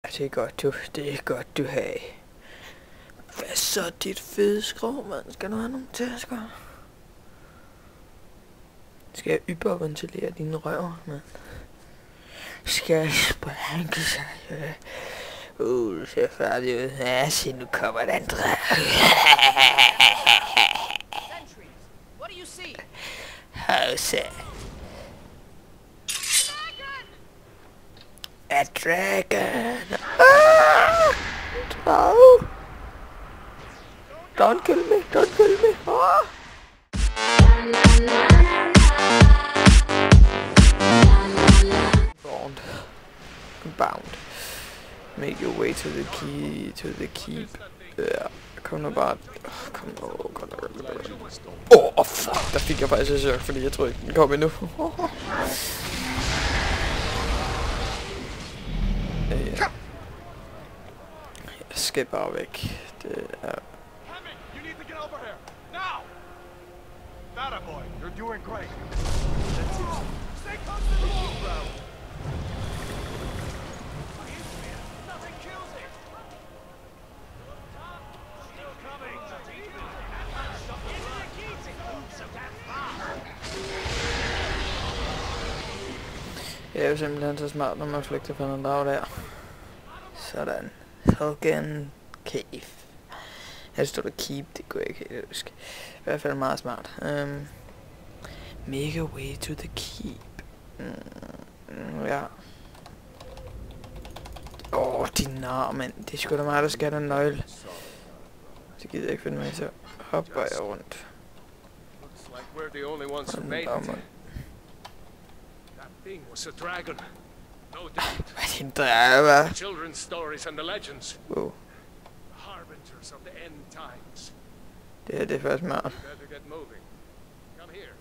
Det er godt, du har. Hvad så, dit fede skrå, mand? Skal du have nogle tasker? Skal jeg hyperventilere dine røv, mand? Skal jeg sprænge sig? Du ser færdig ud. Ja, se, nu kommer der andre. How's A dragon! Ah! No! Don't kill me! Don't kill me! Ah! Bound. Make your way to the keep. Ja, kom nu bare. Kom nu. Åh, fuck, der fik jeg faktisk et chok, fordi jeg tror ikke den kom endnu. Jeg skal bare væk. Det er... Det er jo simpelthen så smart, når man flygter fra en drag der. Sådan. Token Cave. Her står der keep, det kunne jeg ikke helt huske. I hvert fald meget smart. Make a way to the keep. Ja. Din nar, mand. Det er sgu da mig, der skal have den nøgle. Det gider jeg ikke finde mig, så hopper jeg rundt. Thing was a dragon. No doubt. Hvad din drager? Children's stories and the legends. Wow. Harbingers of the end times. Det er faktisk smart. Better get moving. Come here.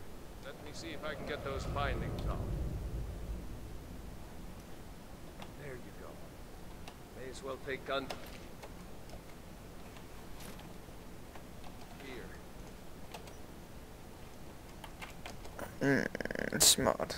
Let me see if I can get those bindings off. There you go. May as well take gun. Here. Smart.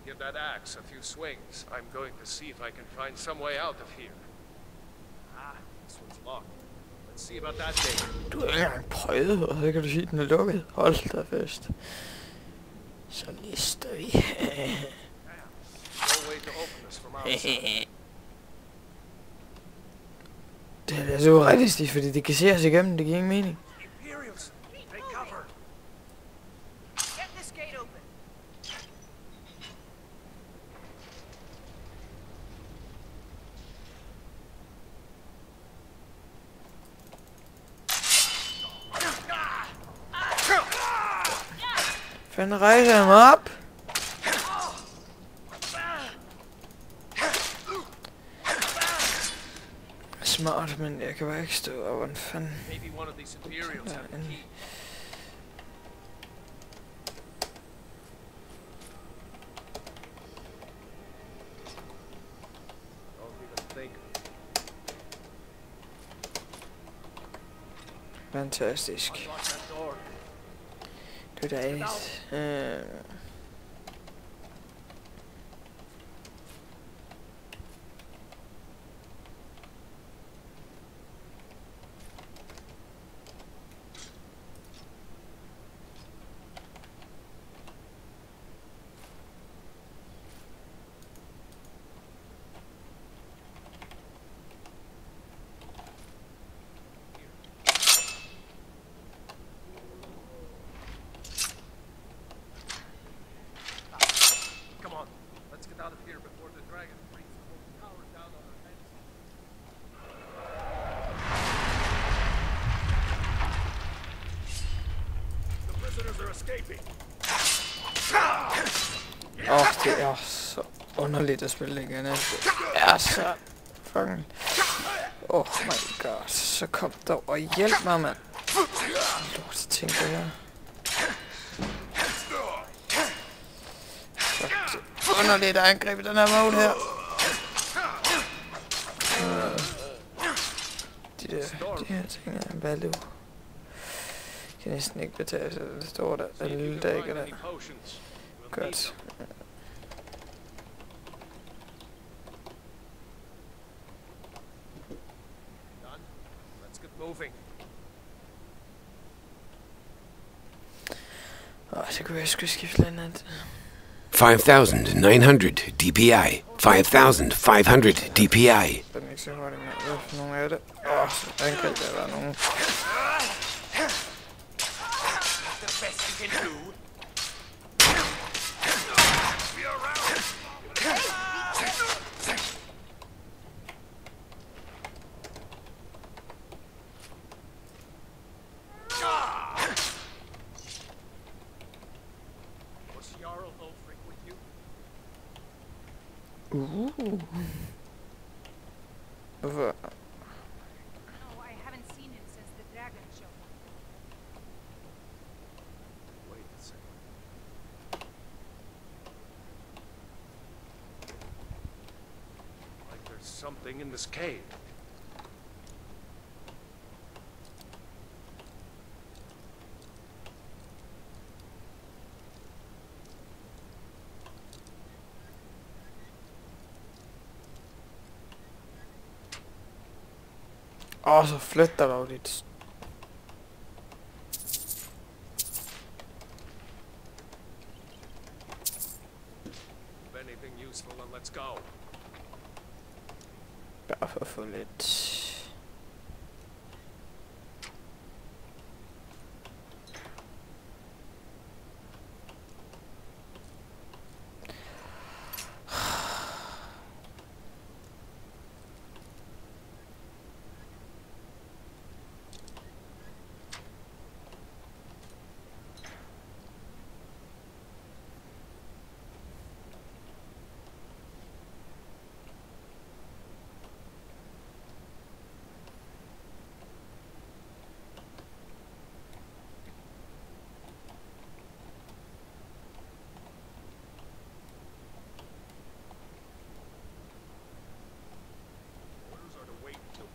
Give that axe a few swings. I'm going to see if I can find some way out of here. Ah, this one's locked. Let's see about that thing. Du har ikke engang prøvet, og så kan du sige, at den er lukket. Hold da fast. Så lister vi. No way to open this from outside. Det er da så urealistisk, fordi det kan se os igennem. Det giver ingen mening. Imperials, take cover. Get this gate open. Fanden rejser jeg mig op? Smart, men jeg kan bare ikke stå op. Hvordan fanden? Maybe one of these Imperials have the key. Don't even think. Fantastisk. Unlock that door. Det er Out of here before the dragon brings the whole tower down on our heads. The prisoners are escaping. det er så underligt at spille igen. Det er så fucking... Oh my god. Så kom der og hjælp mig, mand. Lort, tænker jeg. Fuck det. underligt angreb i den her mode her. De her ting er value. Kan næsten ikke betale sig, det står der. Der lille der ikke er der. Godt. Så kunne jeg sgu skifte lidt andet. 5,900 DPI. 5,500 DPI. Den er ikke så hurtigt med. Hvad for nogle af det? Så angreb der var nogen. Hvorfor? No, I haven't seen him since the dragon show. Wait a second. Like there's something in this cave. Så flyt dig dog dit. Anything useful, and let's go. Bare for at få lidt.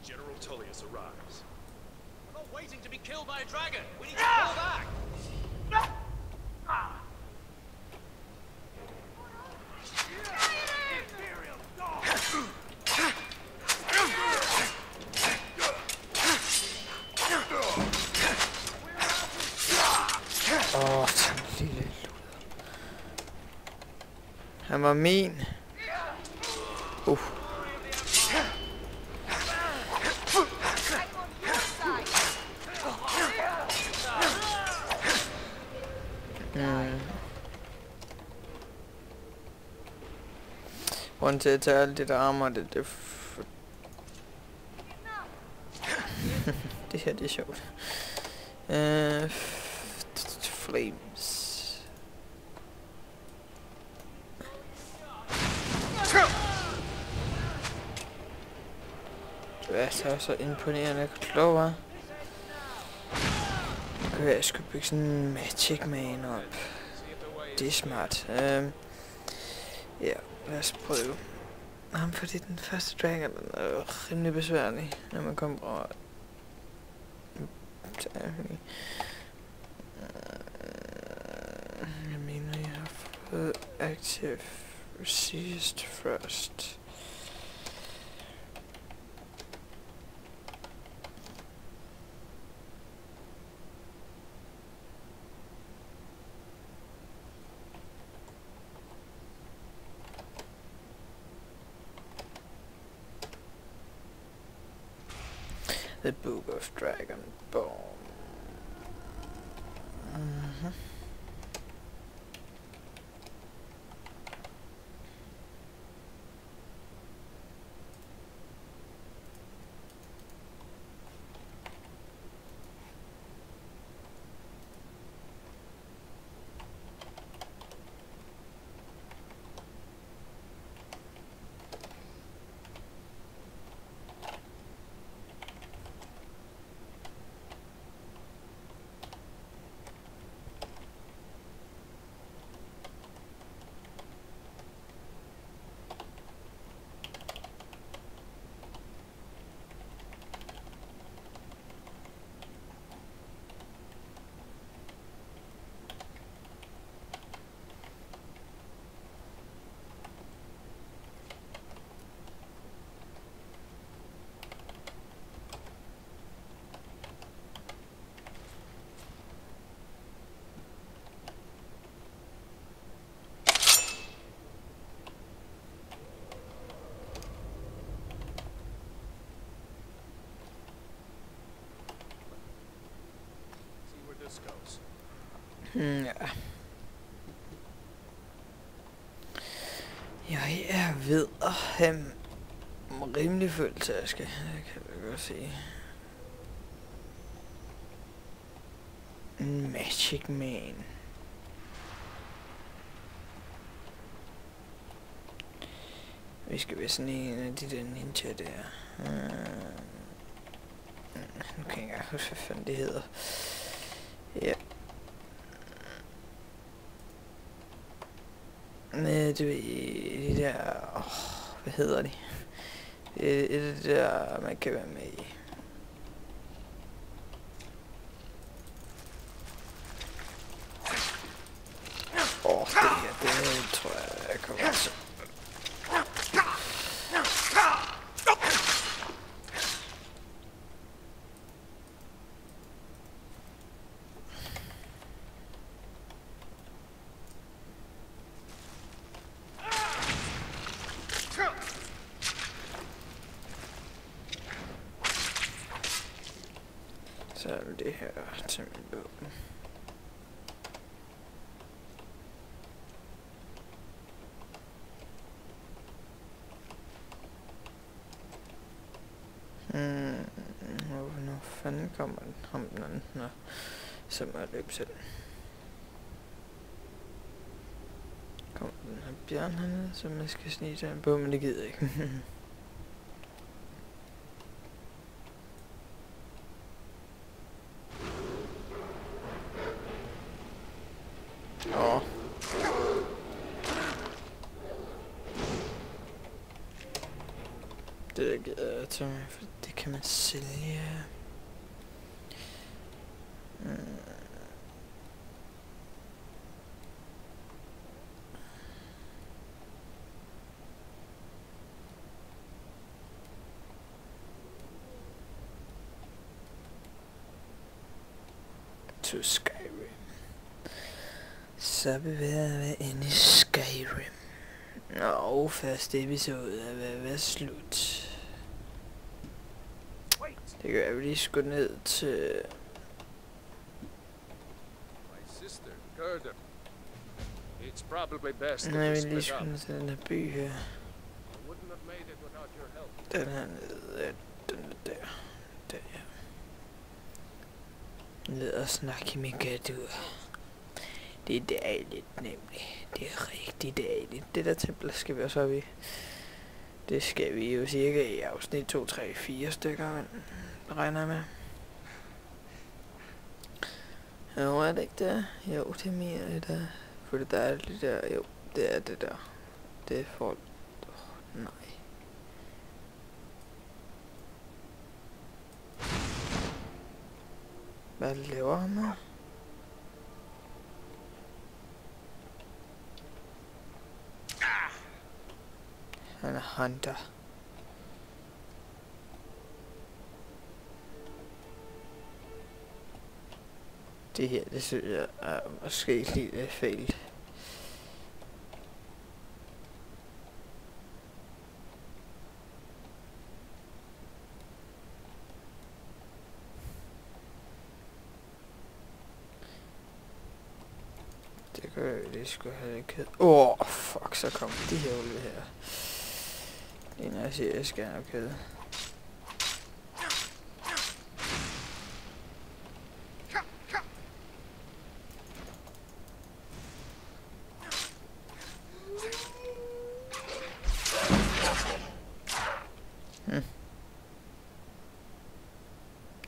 General Tullius arrives. We're not waiting to be killed by a dragon. We need to fall back. Sådan en lille luder. Han var min. Grunden til at tage alt det der armor, det det her, det er sjovt. Flames. Det er så imponerende klog, hva'? Nu kan jeg sgu bygge sådan en magic man op. Det er smart. Ja, lad os prøve. Fordi den første dragon er rimelig besværlig, når man kommer over. Jeg mener, jeg har fået active resist first. The Book of Dragonborn. Ja. Jeg er ved at have rimelig følelsesaske, det kan jeg godt sige. Magic Man. Vi skal være sådan en af de der ninja der. Nu kan jeg ikke huske, hvad fanden det hedder. Ja. Nej, det er de der... hvad hedder de? Det er det der, man kan være med i. Det her, det tror jeg kommer til. Så er det her til min våben. Hvornår fanden kommer den? Ham den anden, så må jeg løbe selv. Kommer den her bjørn hernede, så man skal snige sig på, men det gider jeg ikke. Det gider jeg til mig, for det kan man sælge. To Skyrim. Så bevæger jeg mig ind i Skyrim. Nå, første episode er ved at være slut. Det gør jeg lige sgu ned til... Nej, jeg vil lige sgu ned til den her by her. Den her nede, den der. Der, ja. Ned og snakke med Gadur. Det er dejligt, nemlig. Det er rigtig dejligt. Det der tempel skal vi også op i. Det skal vi jo cirka i afsnit 2, 3, 4 stykker, men regner jeg med. Jo, er det ikke det? Jo, det er mere det der. For det der er det der. Jo, det er det der. Det er for... nej. Hvad laver han med? Han er hunter. Det her, det synes jeg er måske lidt fejl. Det gør jeg lige skulle have det kædet. Fuck, så kom de her ulve her. Det er jeg siger, jeg skal have kædet.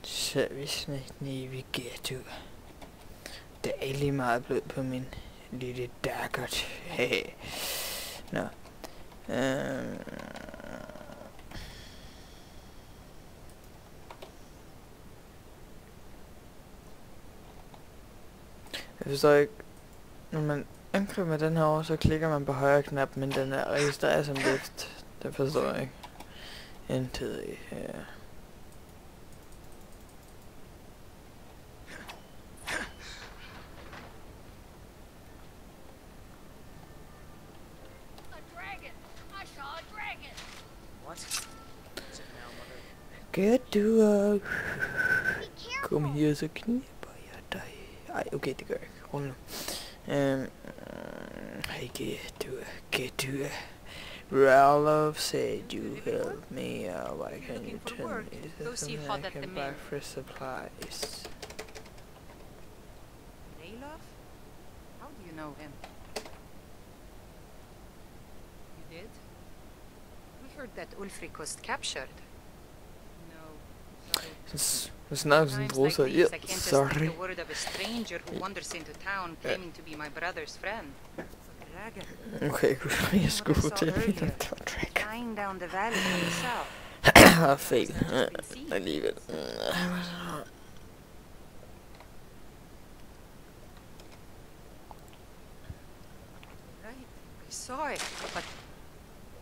Service navigator. Der er lige meget blod på min lille daggert. Nå. Jeg forstår ikke. Når man angriber med den her over, så klikker man på højre knap, men den er registreret som lift. Det forstår jeg ikke. Intet i her. Gadur. Kom her, så kniber jeg dig. Ej, okay, det gør jeg ikke. Roll nu. Hey, get to Ralph said you helped me. Why can't you tell me? Is there something I can buy for supplies? Ralof? How do you know him? You did? We heard that Ulfric was captured. No, sorry. It's not Times like like these, I can't just sorry. take the word of a stranger who wanders into town claiming to be my brother's friend. Dragon. Okay, jeg skulle What I saw til earlier, at track. flying down the valley from the south. Fejl. Alligevel. Right, I saw it, but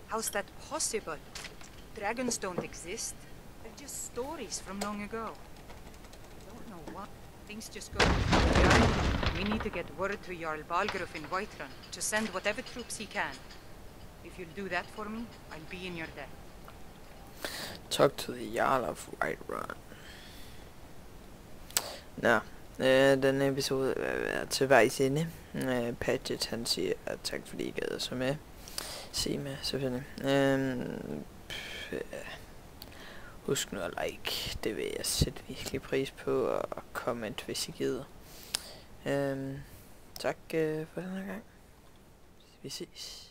how's that possible? Dragons don't exist. They're just stories from long ago. I don't know what. Things just go. Jarl, we need to get word to Jarl Balgruuf in Whiterun to send whatever troops he can. If you'll do that for me, I'll be in your debt. Talk to the Jarl of Whiterun. Nå, den episode er til vejs ende. Padgett han siger, at tak fordi I gad så med. Se med, selvfølgelig. Husk nu at like, det vil jeg sætte virkelig pris på, og comment hvis I gider. Tak for denne gang. Vi ses.